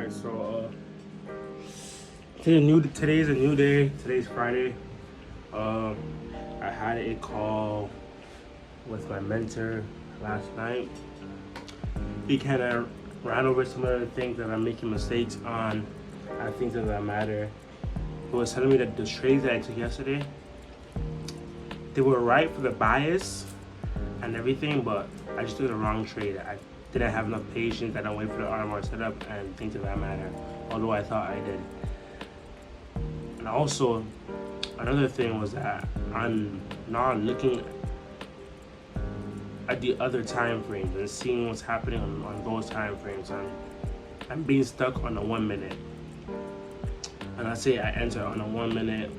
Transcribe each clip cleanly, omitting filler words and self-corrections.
Alright, so today's a new day. Today's Friday. I had a call with my mentor last night. He kind of ran over some of the things that I'm making mistakes on, and things that matter. He was telling me that the trades that I took yesterday, they were right for the bias and everything, but I just took the wrong trade. I didn't have enough patience. I didn't wait for the RMR setup and things of that matter, although I thought I did. And also, another thing was that I'm not looking at the other time frames and seeing what's happening on those time frames. I'm being stuck on the 1 minute. And let's say I enter on a 1 minute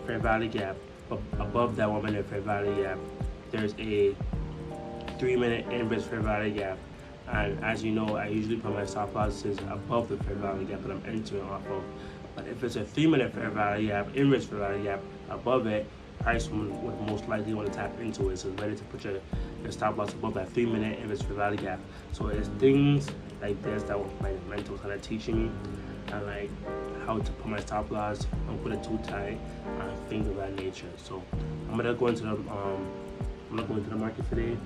fair value gap, but above that 1 minute fair value gap, there's a 3 minute inverse fair value gap. And as you know, I usually put my stop losses above the fair value gap that I'm entering off of. But if it's a 3 minute fair value gap, inverse fair value gap above it, price would most likely want to tap into it. So it's better to put your stop loss above that 3 minute inverse fair value gap. So it's things like this that my mentor kind of teaching me, and like how to put my stop loss, don't put it too tight, and things of that nature. So I'm gonna go into the market today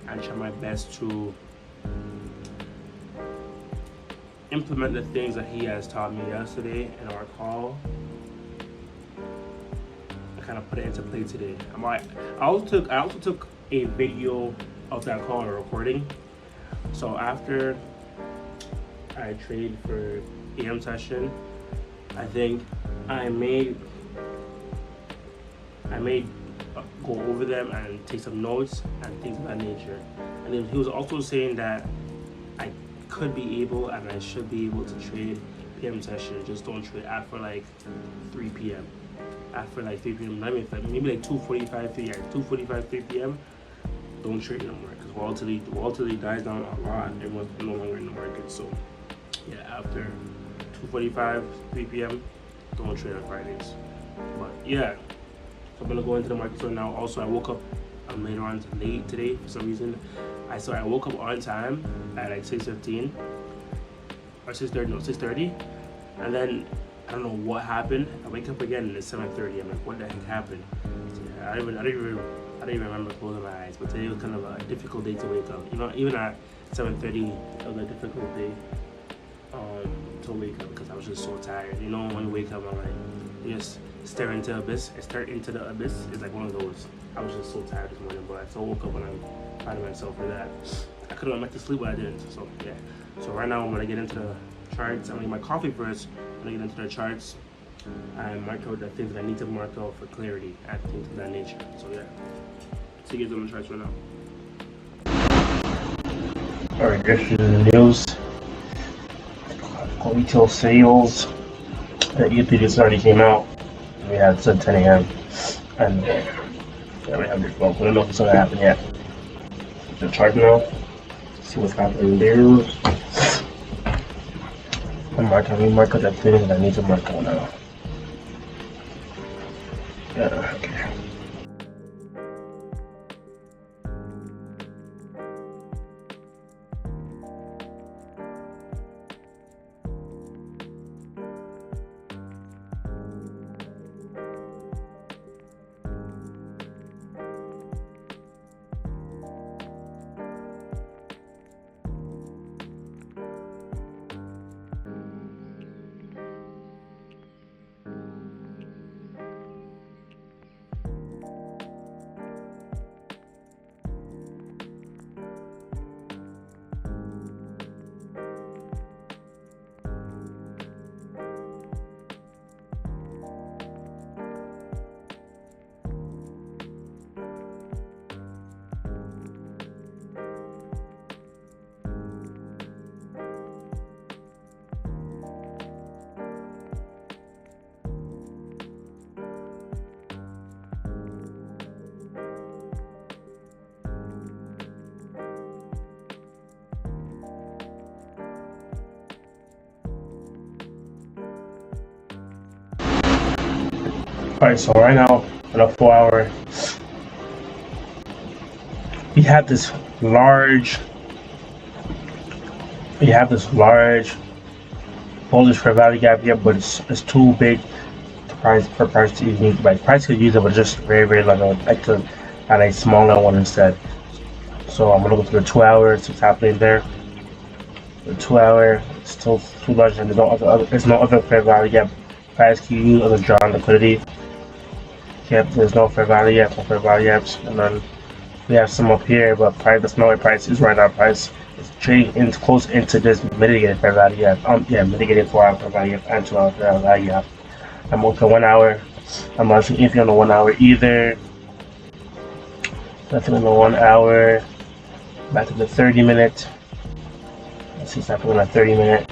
and try my best to implement the things that he has taught me yesterday in our call. I kind of put it into play today. I also took a video of that call and recording. So after I trade for AM session, I think I may go over them and take some notes and things of that nature. And then he was also saying that I could be able and I should be able to trade PM session. Just don't trade after like 3 p.m. After like 3 p.m. Maybe like 2:45, 3 p.m. Don't trade no more, because volatility dies down a lot. Everyone's no longer in the market. So yeah, after 2:45, 3 p.m. don't trade on Fridays. But yeah, so I'm gonna go into the market right now. Also, I woke up later on late today for some reason. I woke up on time at like 6:15 or 6:30. No, 6:30, and then I don't know what happened. I wake up again and it's 7:30. I'm like, what the heck happened? So, yeah, I don't even remember closing my eyes. But today was kind of a difficult day to wake up. Even at 7:30, it was a difficult day to wake up because I was just so tired. When you wake up, I'm like, you just stare into the abyss. It's like one of those. I was just so tired this morning, but I still woke up and I'm proud of myself for that. I could have went to sleep, but I didn't. So yeah. So right now I'm gonna get into the charts. I'm gonna get my coffee first. I'm gonna get into the charts and mark out the things that I need to mark out for clarity and things of that nature. So yeah. See you guys on the charts right now. Alright, this is the news. Retail sales. The EP just already came out. We had said 10 a.m. and yeah, we have this smoke. We don't know if it's gonna happen yet. The chart now. See what's happening there. I'm marking that thing that I need to mark out now. Yeah, okay. Alright, so right now in a 4 hour, we have this large bullish fair value gap here, but it's too big price to even like price could use it, but it's just very like I like to add a smaller one instead. So I'm gonna go to the 2 hour, see what's happening there. The 2 hour still too large, and there's no other fair value gap. Price can use other drawn liquidity. Yep, there's no fair value gap, no fair value gaps, and then we have some up here, but the smaller price is right now. Price is trading in close into this mitigated fair value gap. Yeah, mitigated 4 hour fair value gap and 2 hour fair value gap. I'm on the 1 hour. I'm not seeing anything on the 1 hour either. Nothing on the 1 hour. Back to the 30-minute. Let's see something on the 30-minute.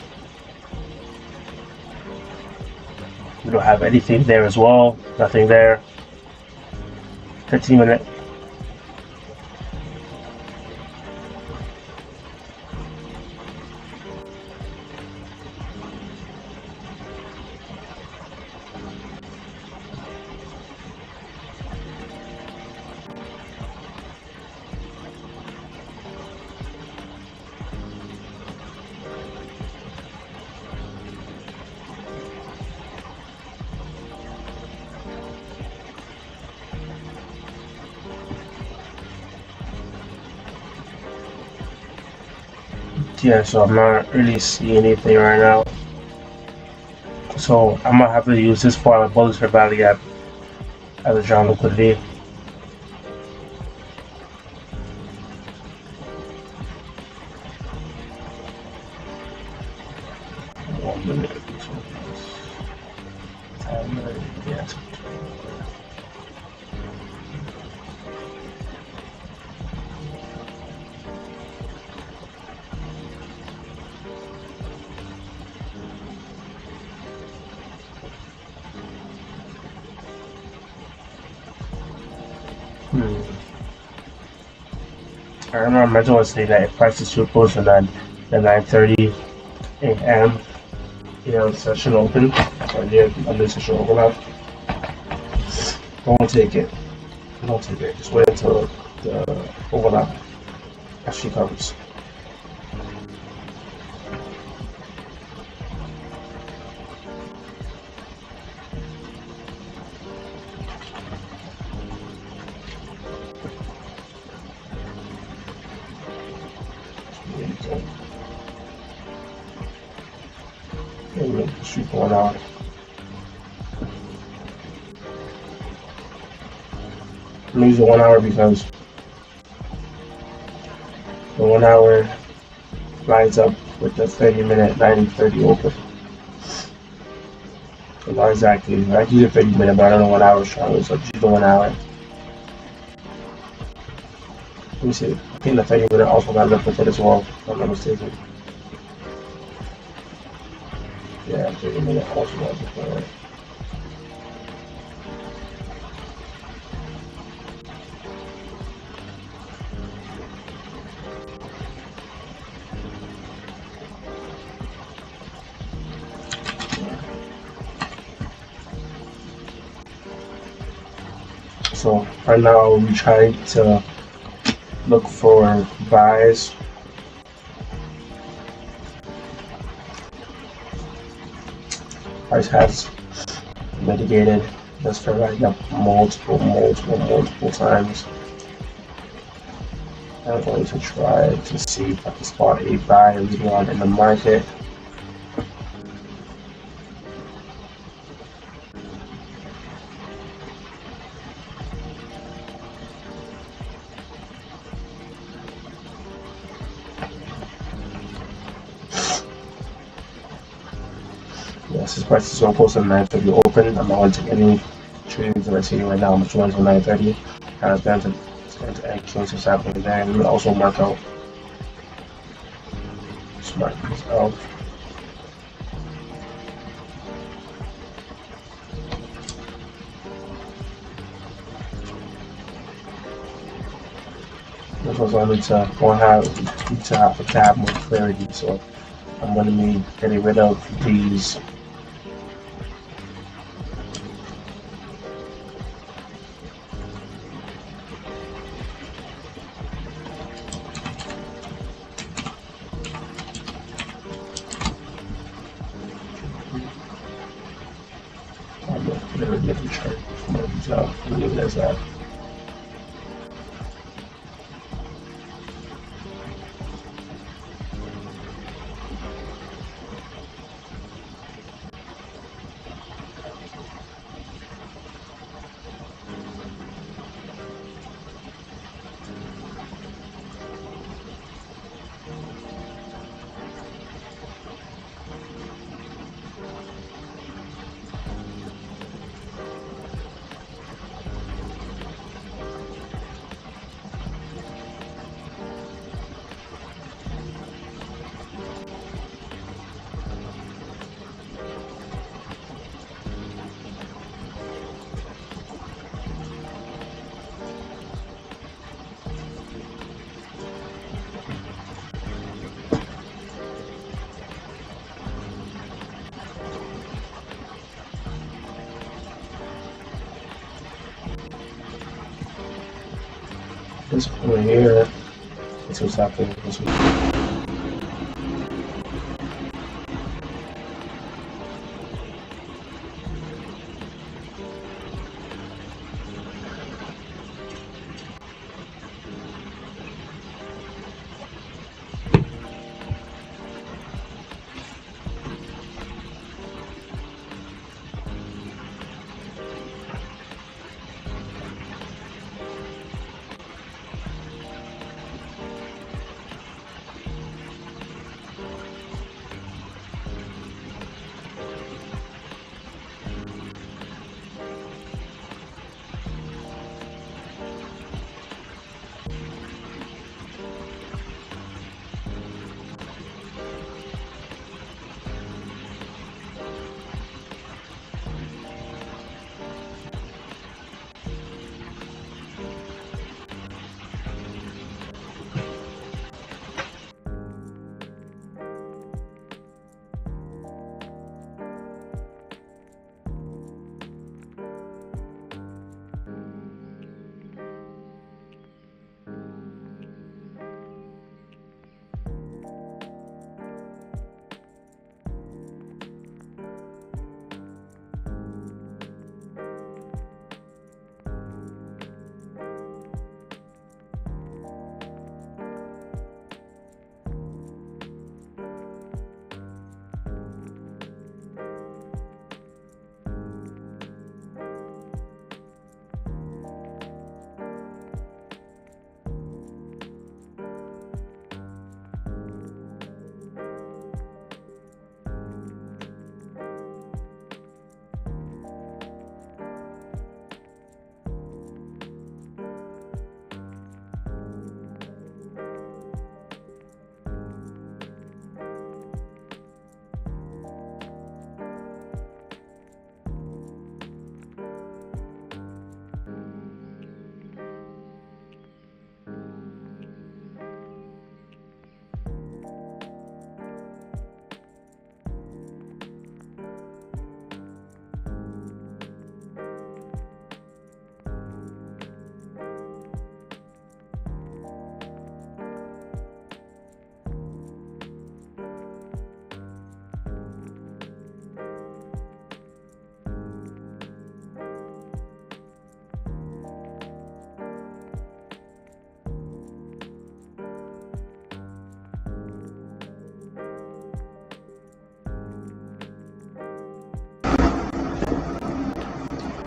We don't have anything there as well. Nothing there. 15-minute. Yeah, so I'm not really seeing anything right now. So I'm gonna have to use this for a bullish fair value gap as a drawn liquidity. I remember Mental was saying that if price is too close to the 9:30 a.m. Session open, or near under session overlap, don't take it. Don't take it. Just wait until the overlap actually comes. Shoot for 1 hour. I'm gonna use the 1 hour because the 1 hour lines up with the 30-minute 9:30 open. So not exactly. I use a 30-minute, but I don't know 1 hour strongly, so just use the 1 hour. Let me see. I think the 30-minute also lines up with it as well, if I'm not mistaken. Yeah, 30-minute also lines up with it. So right now we try to look for buys. Price has mitigated this fair value up multiple times. I'm going to try to see if I can spot a buy leading on in the market. Yes, this price is so close to 9:30 open. I'm not going to take any trades that I see right now. I'm just going to 9:30. It's going to actually what's happening there. And we'll also mark out. Just mark this out. This was only to have more clarity, so I'm going to be getting rid of these. never get the chart from every job. I'll leave it as that. This point here, this was happening. This was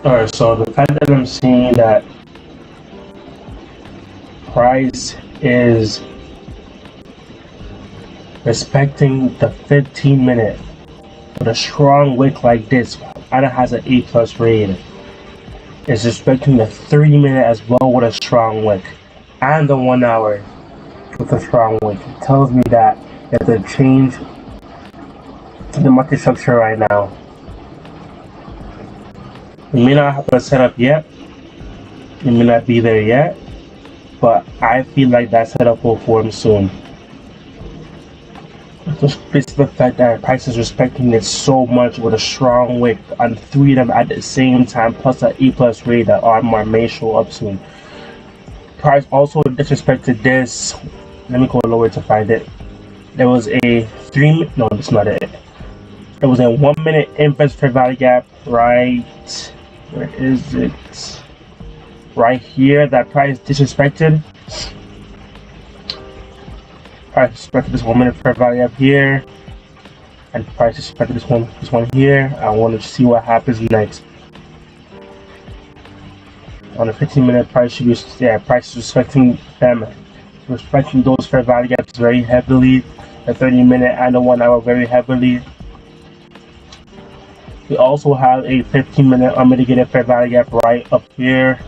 alright. So the fact that I'm seeing that Price is respecting the 15-minute with a strong wick like this, and it has an A+ rating. Is respecting the 3-minute as well with a strong wick, and the 1 hour with a strong wick. It tells me that there's a change in the market structure right now. We may not have a setup yet. It may not be there yet, but I feel like that setup will form soon. Just based on the fact that Price is respecting it so much with a strong wick on 3 of them at the same time, plus an A+ rate that Audemars may show up soon. Price also disrespected this. Let me go lower to find it. There was a 3 no, that's not it. It was a 1 minute inverse fair value gap right Where is it? Right here, that price disrespected. Price disrespected this 1 minute fair value up here. And price disrespected this one here. I want to see what happens next. On the 15-minute price should be, yeah, price is respecting them, respecting those fair value gaps very heavily. The 30-minute and the 1 hour very heavily. We also have a 15-minute unmitigated fair value gap right up here.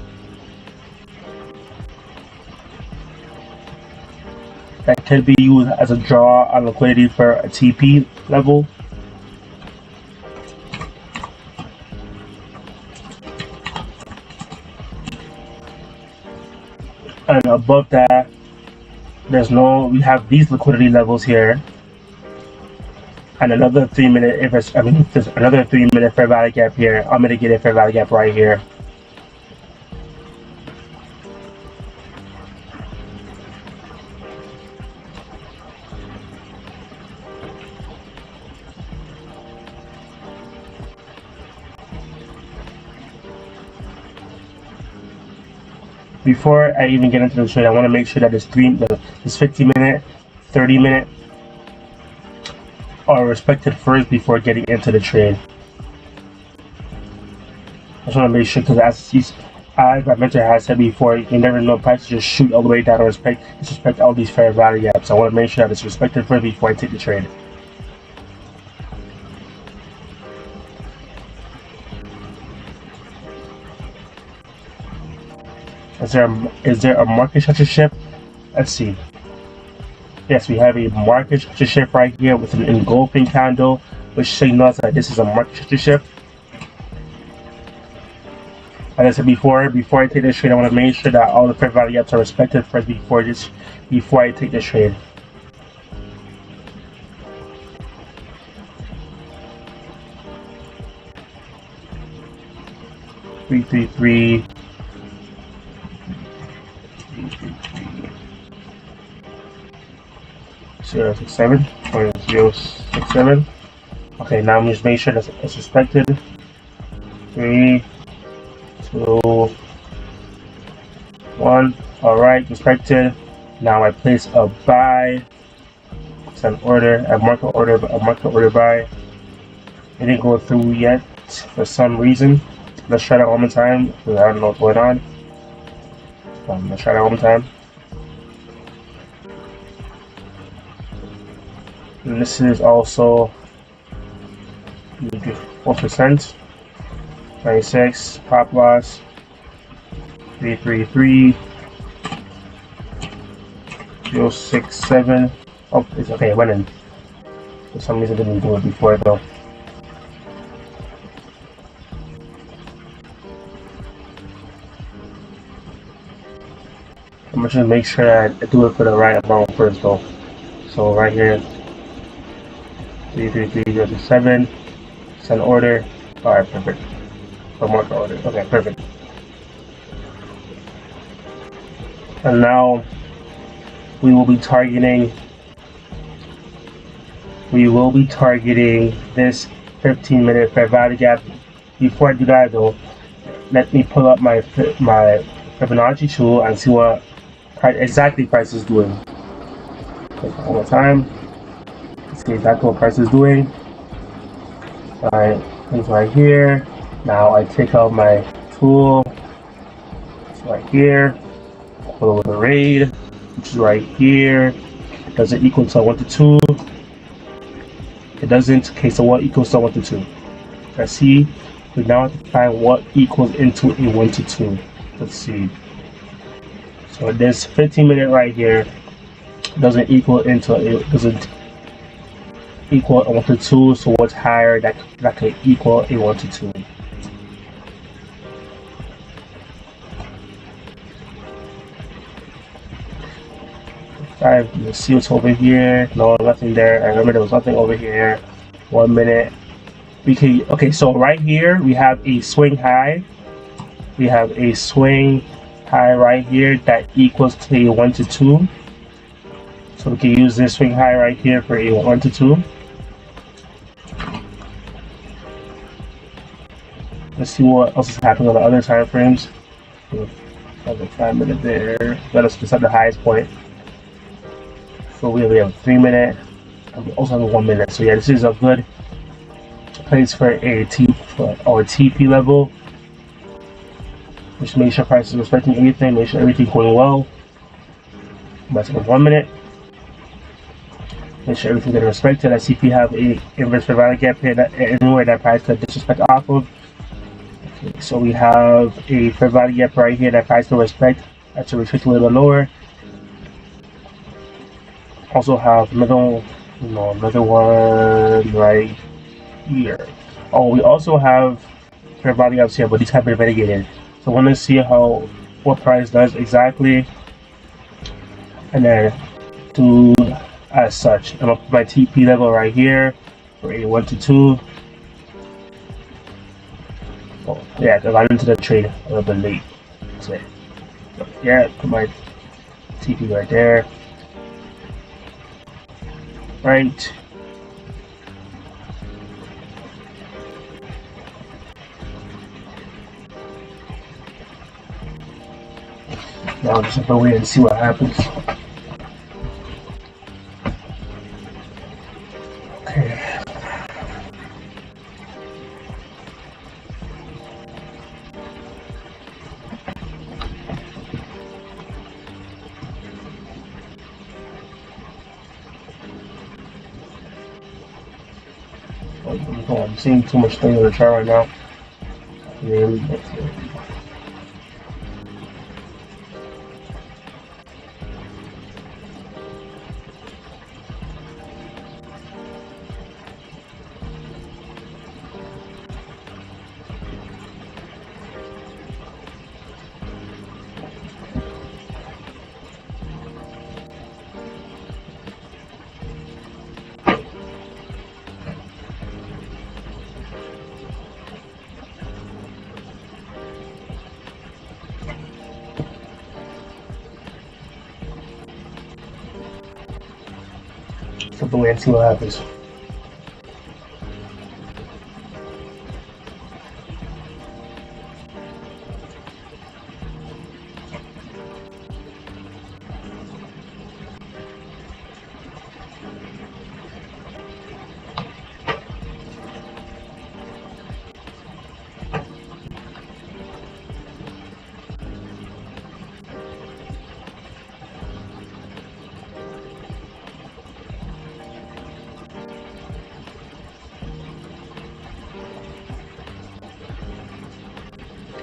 That could be used as a draw on liquidity for a TP level. And above that, we have these liquidity levels here. And another 3-minute, there's another 3-minute fair value gap here, unmitigated fair value gap right here. Before I even get into the trade, I want to make sure that this 15-minute, 30-minute are respected first before getting into the trade. I just want to make sure, because as my mentor has said before, you never know, prices just shoot all the way down and disrespect all these fair value gaps. I want to make sure that it's respected first before I take the trade. Is there a market structure shift? Let's see. Yes, we have a market structure shift right here with an engulfing candle, which signals that this is a market structure shift. Like I said before I take this trade, I want to make sure that all the fair value gaps are respected first before I take the trade. $333. 0.067. Okay, now I'm just make sure that it's respected. 3, 2, 1. Alright, respected. Now I place a buy. It's an order, a market order buy. It didn't go through yet for some reason. Let's try that one more time because I don't know what's going on. Let's try that one more time. And this is also 4%. 96 pop loss. 333. 067. Oh, it's okay. It went in. For some reason, I didn't do it before though. I'm just gonna make sure I do it for the right amount first though. So right here. 333.07. Send order. Alright, perfect. For market order. Okay, perfect. And now we will be targeting this 15-minute fair value gap. Before I do that though, let me pull up my Fibonacci tool and see what exactly price is doing. Okay, one more time. See exactly what price is doing. Alright, it's right here. Now I take out my tool. It's right here. Pull over the RAID, which is right here. Does it equal to 1 to 2? It doesn't. Okay, so what equals to 1 to 2? Let's see. We now have to find what equals into a 1 to 2. Let's see. So this 15-minute right here doesn't equal a 1 to 2, so what's higher that could equal a 1 to 2? Alright, let's see what's over here. No, nothing there. I remember there was nothing over here. 1 minute. Okay, so right here we have a swing high. We have a swing high right here that equals to a 1 to 2. So we can use this swing high right here for a 1 to 2. Let's see what else is happening on the other time frames. Another 5 minute there. Let us decide the highest point. So we have 3 minute, and we also have 1 minute. So yeah, this is a good place for a TP level. Just make sure price is respecting everything, make sure everything's going well. Let's go 1 minute. Make sure everything's getting respected. I see if you have a inverse fair value gap here that anywhere that price could disrespect off of. Okay, so we have a fair value gap right here that price could respect. That's a restrict a little bit lower. Also have another one right here. Oh, we also have fair value gaps here, but these have been mitigated. So I want to see what price does exactly, and then do as such. I'm gonna put my TP level right here for a 1 to 2. Oh, yeah, I got into the trade a little bit late. So, yeah, put my TP right there. Right. Now I'm just gonna wait and see what happens. Okay. I'm seeing too much thing on the chart right now. The way and see what happens.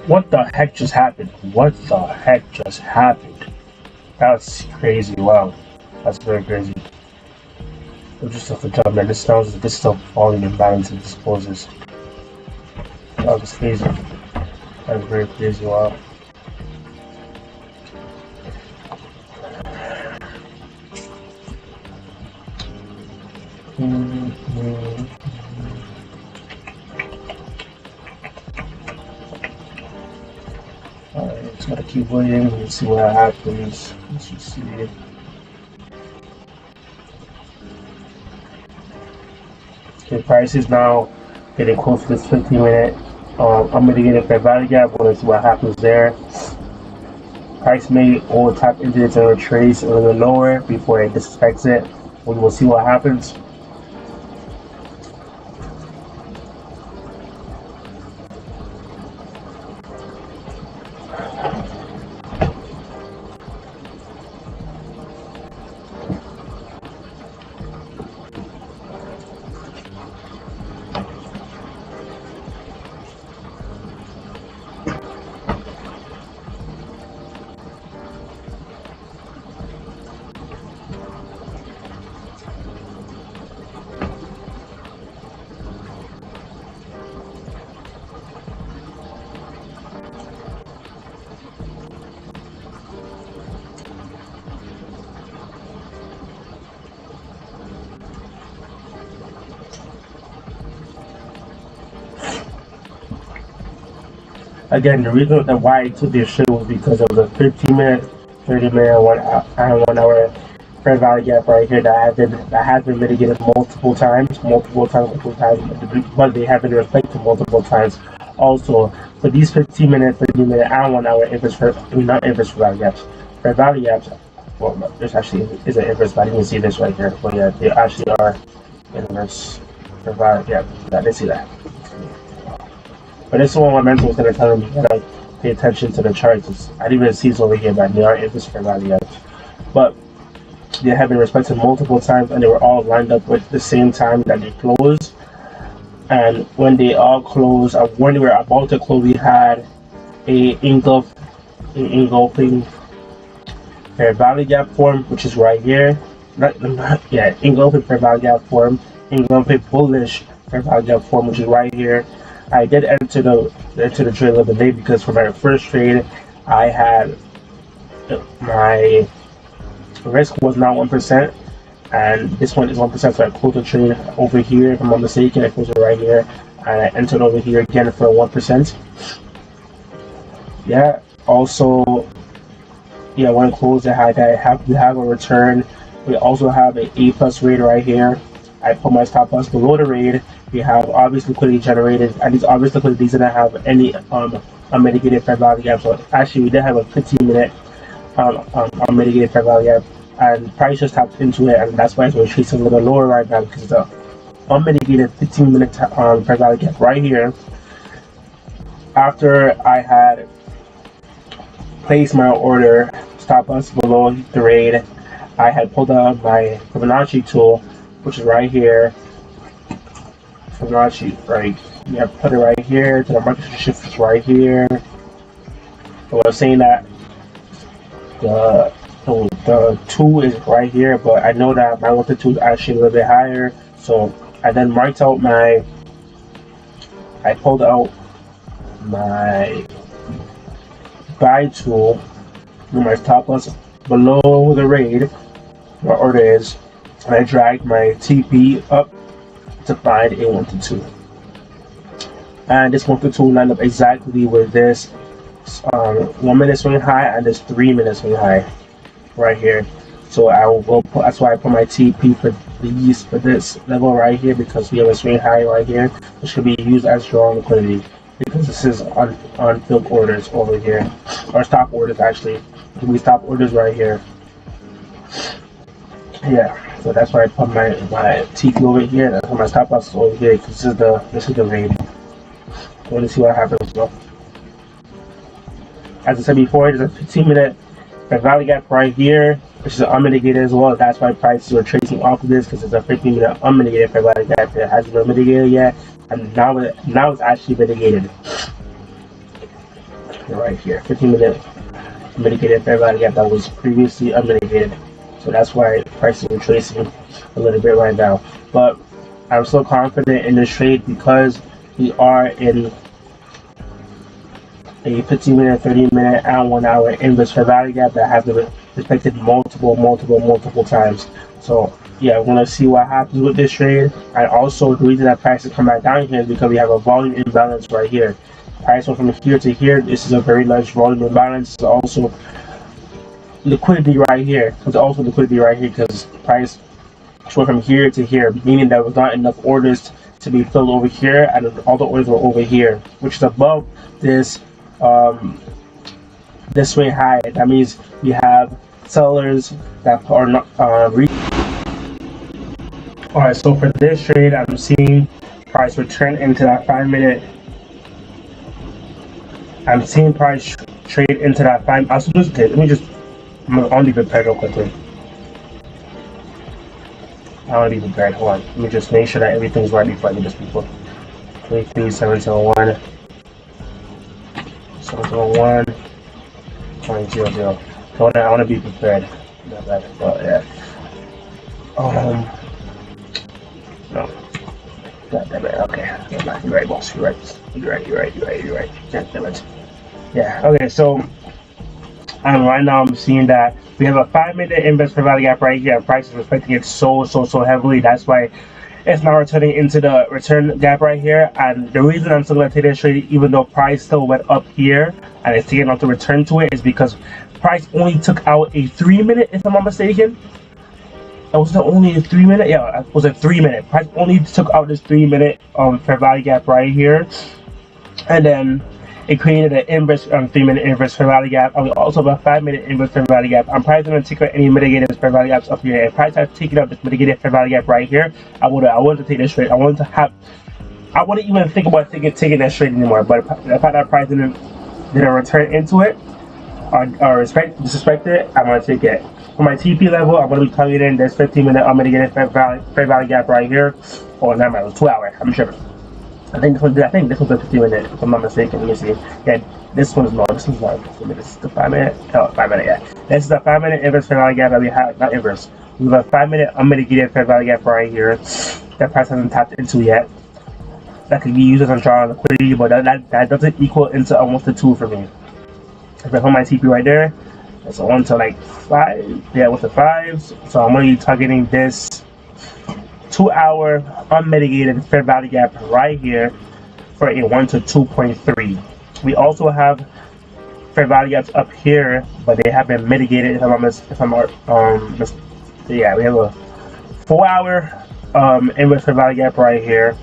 What the heck just happened? What the heck just happened? That's crazy. Wow. That's very crazy. It just off the jump, man. This is still falling in balance and disposes. That was crazy. That's very crazy. Wow. Alright, just gotta keep waiting and see what happens. Let's just see. Okay, price is now getting close to this 15-minute. I'm gonna get a fair value gap. We're gonna see what happens there. Price may tap into it and retrace a little lower before it disrespects it. We will see what happens. Again, the reason that why I took this shit was because it was a 15-minute, 30-minute, 1 hour fair value gap right here that has been mitigated multiple times, but they have been reflected multiple times. Also, for these 15 minutes, 30 minute, and 1 hour inverse not inverse fair value gaps. Fair value gaps, well, there's actually is an inverse, but I didn't see this right here. But yeah, they actually are inverse fair value gap. Yeah, I didn't see that. But this is what my mentor was going to tell me that I pay attention to the charts. I didn't even see this over here, but they are inverse fair value gaps. But they have been respected multiple times, and they were all lined up with the same time that they closed. And when they all closed, when they were about to close, we had a engulfing fair value gap form, which is right here. Engulfing fair value gap form, engulfing bullish fair value gap form, which is right here. I did enter the trade a little bit late because for my first trade, I had my risk was now 1%, and this one is 1%. So I closed the trade over here. If I'm not mistaken, I closed it right here, and I entered over here again for 1%. Yeah. Also, yeah, when I closed it, we have a return. We also have an A+ rate right here. I put my stop loss below the rate. We have obvious liquidity generated, and these obvious liquidities didn't have any unmitigated fair value gap. So actually, we did have a 15-minute unmitigated fair value gap, and price just tapped into it, and that's why it's chasing a little lower right now, because the unmitigated 15-minute fair value gap right here. After I had placed my order stop loss below the rate, I had pulled out my Fibonacci tool, which is right here. Fibonacci, right? Yeah, put it right here. To the market shift is right here. So I was saying that the 2 is right here, but I know that my 1-2 is actually a little bit higher. So I then marked out I pulled out my buy tool with my stop loss below the rate, my order is, and I dragged my TP up to find a 1-2. And this 1-2 lined up exactly with this 1 minute swing high and this 3 minute swing high right here. So that's why I put my TP for this level right here, because we have a swing high right here, which should be used as strong liquidity, because this is on filled orders over here, or stop orders actually. We stop orders right here. Yeah, so that's why I put my TP over here, and I put my stop loss over here, because this is the rate. I want to see what happens though. As I said before, there's a 15-minute fair value gap right here, which is unmitigated as well. That's why prices are tracing off of this, because it's a 15-minute unmitigated fair value gap that hasn't been mitigated yet, and now it's actually mitigated. Right here, 15-minute mitigated fair value gap that was previously unmitigated. So that's why prices are tracing a little bit right now. But I'm still confident in this trade because we are in a 15-minute, 30-minute, and 1 hour inverse fair value gap that has been respected multiple times. So yeah, we're gonna see what happens with this trade. And also, the reason that prices come back down here is because we have a volume imbalance right here. Price went from here to here. This is a very large volume imbalance. It's also liquidity right here. There's also liquidity right here because price went from here to here, meaning there was not enough orders to be filled over here, and all the orders were over here, which is above this this way high. That means we have sellers that are not Alright, so for this trade, I'm seeing price return into that 5-minute. I'm seeing price trade into that 5. Also, I'm gonna be prepared real quickly. I want to be prepared. Hold on. Let me just make sure that everything's right before I do this, people. 33701. 701. 0.00. I want to be prepared. Not bad. But yeah. No. God damn it. Okay. You're right, boss. You're right. You're right. God damn it. Yeah. Okay. So right now I'm seeing that we have a 5-minute inverse fair value gap right here, and price is respecting it so heavily. That's why it's now returning into the return gap right here. And the reason I'm still going to take this trade, even though price still went up here and it's taking off to return to it, is because price only took out a 3-minute, if I'm not mistaken. Was it only a 3-minute? Yeah, it was a 3-minute. Price only took out this 3-minute fair value gap right here. and then it created an inverse 3-minute inverse fair value gap. And we also have a 5-minute inverse fair value gap. I'm probably going to take out any mitigated fair value gaps up here. If I start taking out this mitigated fair value gap right here, I wanted to take this straight. I wouldn't even think about taking that straight anymore. But if that price didn't return into it or disrespect it, I'm going to take it. For my TP level, I'm going to be targeting this 15-minute unmitigated fair value gap right here. Or not, it was 2 hour. I'm sure. I think this was a 15-minute, if I'm not mistaken. Let me see. Yeah, this one's not. This one's not. This is the 5-minute. Oh, 5-minute. Yeah, this is the 5-minute inverse fair value gap that we have. Not inverse. We have a 5-minute unmitigated fair value gap right here. That price hasn't tapped into yet. That could be used as a draw on liquidity, but that doesn't equal into almost a 2 for me. If I put my TP right there, it's a 1 to like 5. Yeah, with the 5s. So I'm going to be targeting this 2 hour unmitigated fair value gap right here for a 1 to 2.3. We also have fair value gaps up here, but they have been mitigated. Yeah, we have a 4 hour inverse fair value gap right here.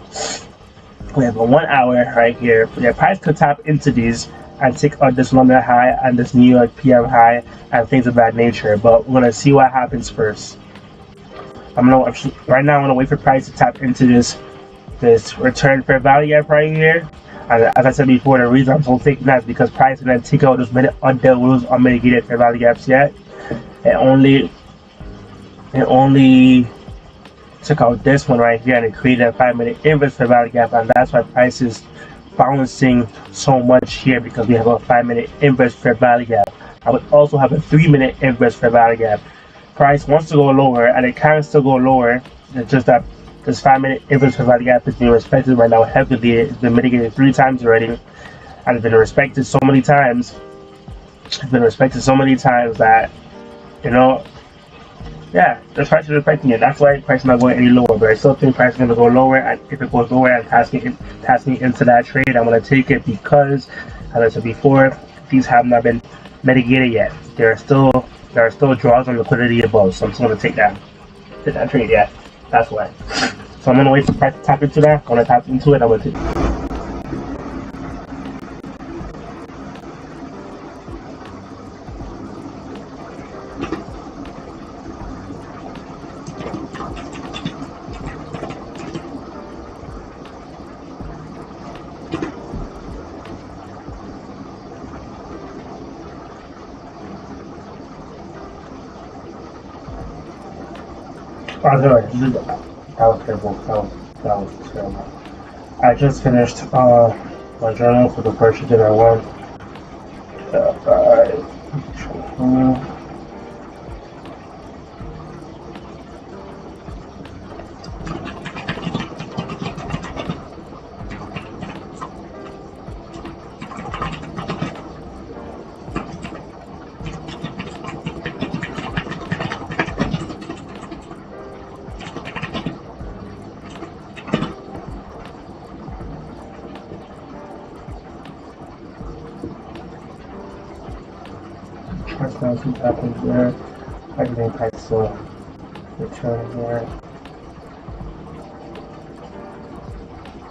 We have a 1 hour right here. The price could tap into these and take out this London high and this New York PM high and things of that nature. But we're gonna see what happens first. Right now I'm gonna wait for price to tap into this return fair value gap right here. And as I said before, the reason I'm so thinking that is because price didn't take out those undealt rules unmitigated fair value gaps yet. It only took out this one right here and it created a 5-minute inverse fair value gap, and that's why price is bouncing so much here, because we have a 5-minute inverse fair value gap. I would also have a 3-minute inverse fair value gap. Price wants to go lower and it can still go lower. It's just that this 5-minute inverse fair value gap is being respected right now heavily. It's been mitigated 3 times already, and it's been respected so many times. That, you know, yeah, this price is respecting it. That's why price is not going any lower. But I still think price is going to go lower, and if it goes lower and task me into that trade, I'm going to take it because, as I said before, these have not been mitigated yet. There are still draws on liquidity above, so I'm just going to take that trade. Yeah, that's why. So I'm going to wait for price to tap into that. I'm going to tap into it. I'm going to take it. That was terrible. That was terrible. I just finished my journal for the first that I won. Now see what happens there. I think I saw return here.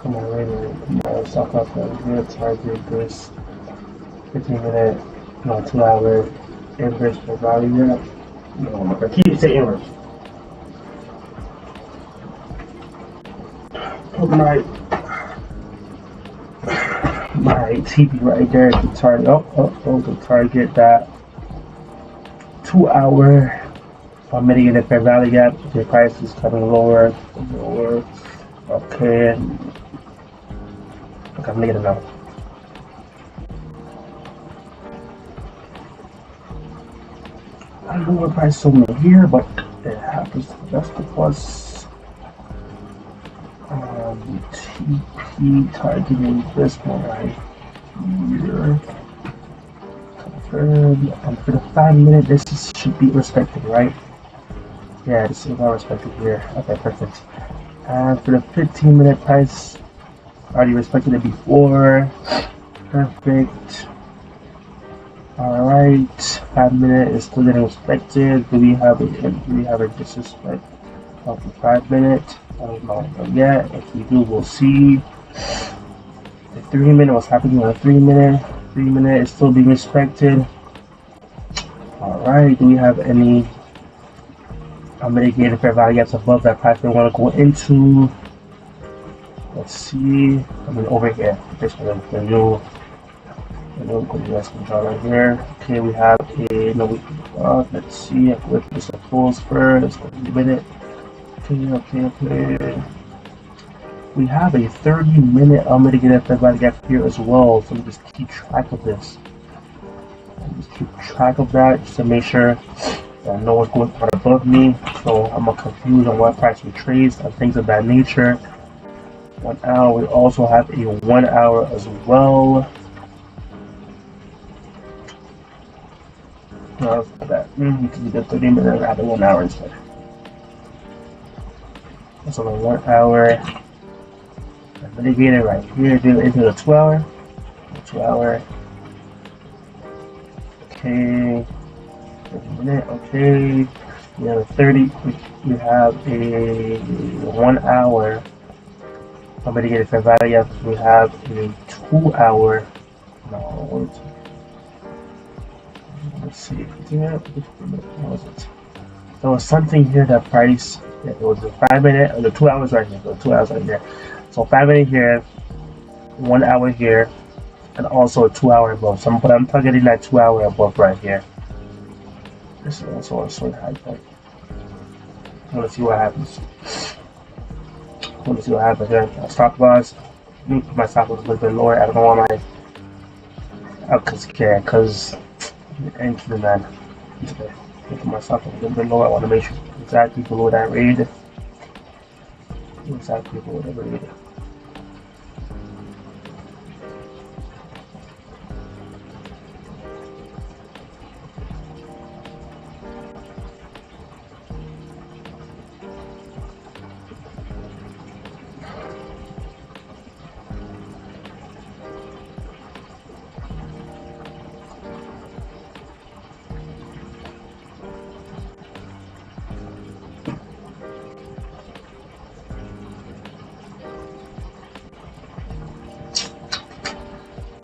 Come on, wait a minute. Stop off that here. Target this 15-minute, no, 2 hour inverse for value here. No, I keep saying inverse. Put my TP right there to target. To target that 2 hour mitigated fair value gap. The price is coming lower. Okay. I'm negative now. I don't know what price told me here, but it happens to the best of us. TP targeting this one right here. And for the 5-minute, this should be respected, right? Yeah, this is all respected here. Okay, perfect. And for the 15-minute price, already respected it before. Perfect. Alright, 5-minute is still getting respected. Do we have a disrespect of the 5-minute? I don't know yet. If we do, we'll see. The 3 minute. What's happening on a 3 minute? 3 minute is still being respected. All right. Do we have any unmitigated fair value gaps above that price we want to go into? Let's see. I mean, over here. This one, the new investment chart right here. Okay, we have a no. Let's see. With Mr. Pulls first. A minute. Okay. We have a 30-minute unmitigated fair value gap here as well. So just keep track of this. Just keep track of that just to make sure that no one's going out above me. So I'm not confused on what price we trade and things of that nature. 1 hour. We also have a 1 hour as well. That you can do the 30-minute and add 1 hour instead. So the 1 hour mitigated right here, do into the 2 hour. 2 hour. Okay. 30-minute. Okay. We have a 30. We have a 1 hour mitigated fair value. We have a 2 hour. No. Let's see. What was it? There was something here that price. Yeah, it was the 5 minute or the 2 hours right here. The 2 hours right there. So 5 minute here, 1 hour here, and also a 2 hour above. So I'm targeting that 2 hour above right here. This is also a swing high point. I want to see what happens. Here. Stop loss. Let me put my stop loss a little bit lower. I don't want my outcomes care because into the man. Okay. Put my stop loss a little bit lower. I want to make sure exactly below that rate. Exactly below that rate.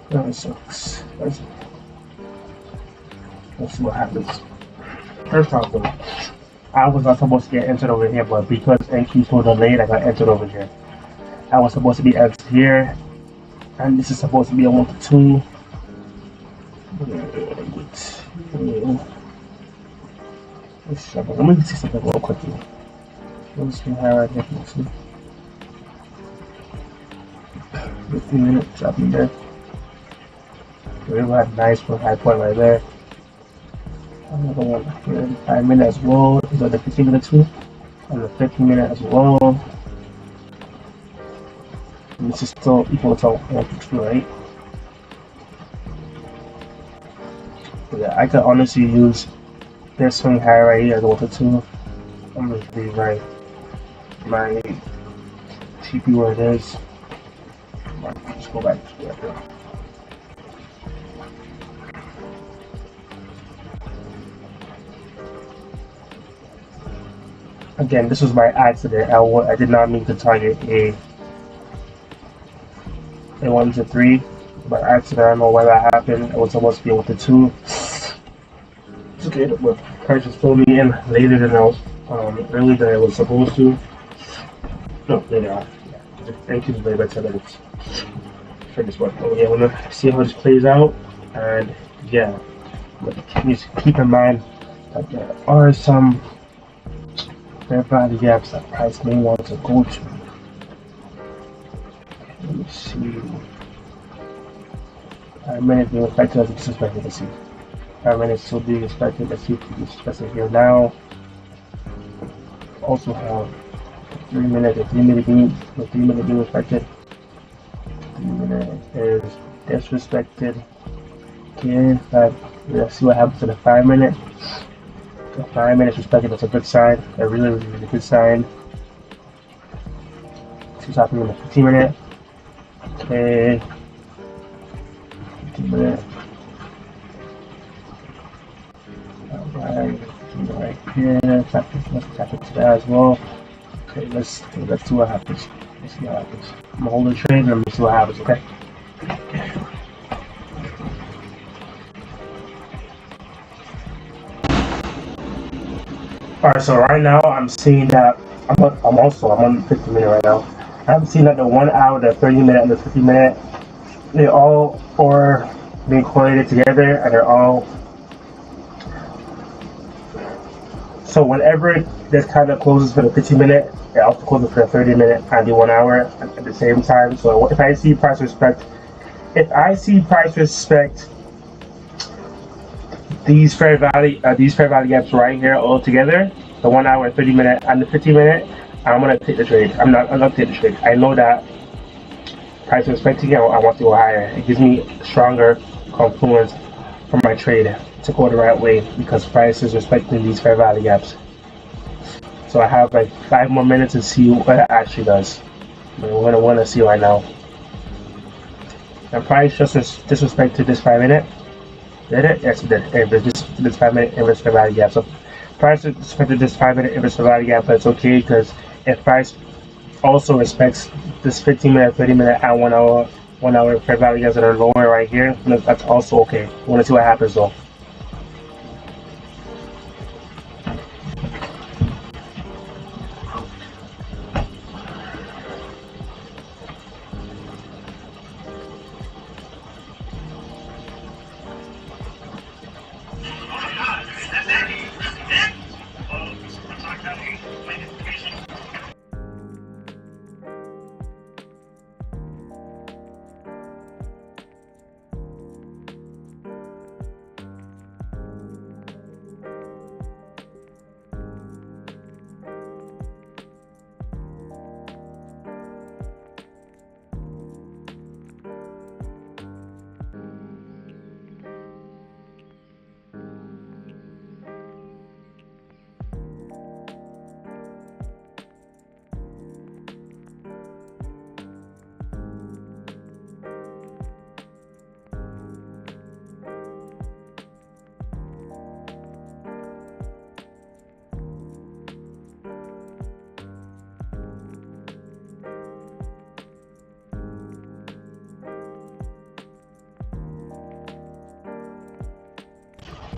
That sucks. Let's see what happens. First off, though, I was not supposed to get entered over here, but because NQ so delayed, I got entered over here. I was supposed to be entered here, and this is supposed to be a 1 to 2. Let me see something real quickly. Let's see how I get this. 15 minutes, dropping there. We have a nice high point right there. Another one here, 5 minutes as well. These are the 15 minute too. And the 15 minute as well. And this is still equal to 1 to 2, right? But yeah, I could honestly use this swing high right here as 1 to 2. I'm going to leave my TP where it is. Let's go back to it. Again, this was my accident. I did not mean to target a 1 to 3. By accident, I don't know why that happened. It was supposed to be 1 to 2. It's okay, but price just pulled me in later than I was, earlier than I was supposed to. No, there they are. Yeah. Thank you for by 10 minutes. For this one. Okay, I want to see how this plays out, and yeah, but just keep in mind that there are some fair value gaps that price may want to go to. Let me see. 5 minutes being affected as expected. Let's see. 5 minutes still being expected. Let's see if we can express it here now. Also have 3 minutes. The 3 minute being affected. 3 minute is disrespected. Okay, let's see what happens to the 5 minute. The 5 minutes respected, that's a good sign. A really good sign. What's happening in the 15 minute? Okay. 15 minute. Alright, right here. Let's tap into that as well. Okay, let's see what happens. Let's see what happens. I'm gonna hold the trade and let me see what happens, okay? Alright, so right now I'm seeing that I'm on 50 minute right now. I'm seeing that the 1 hour, the 30 minute, and the 50 minute, they all are being correlated together, and they're all so whenever this kind of closes for the 50 minute, it also closes for the 30 minute and the 1 hour at the same time. So if I see price respect these fair value gaps right here all together, the 1 hour, 30 minute, and the 50 minute, I'm gonna take the trade. I'm gonna take the trade. I know that price respecting it, I want to go higher. It gives me stronger confluence for my trade to go the right way because price is respecting these fair value gaps. So I have like 5 more minutes to see what it actually does. We're gonna want to see right now. And price just disrespected this 5 minute. Did it? Yes, it did. This 5 minute inverse fair value gap. So price respected this 5 minute inverse fair value gap, but it's okay because if price also respects this 15 minute, 30 minute, and 1 hour fair value gaps that are lower right here, that's also okay. We want to see what happens though.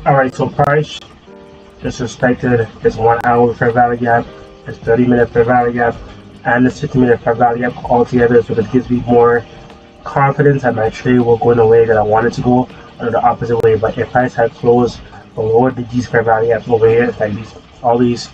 Alright, so price disrespected this 1 hour fair value gap, this 30 minute fair value gap, and this 50 minute fair value gap all together. So this gives me more confidence that my trade will go in the way that I want it to go, or the opposite way. But if price had closed below these fair value gaps over here, like all these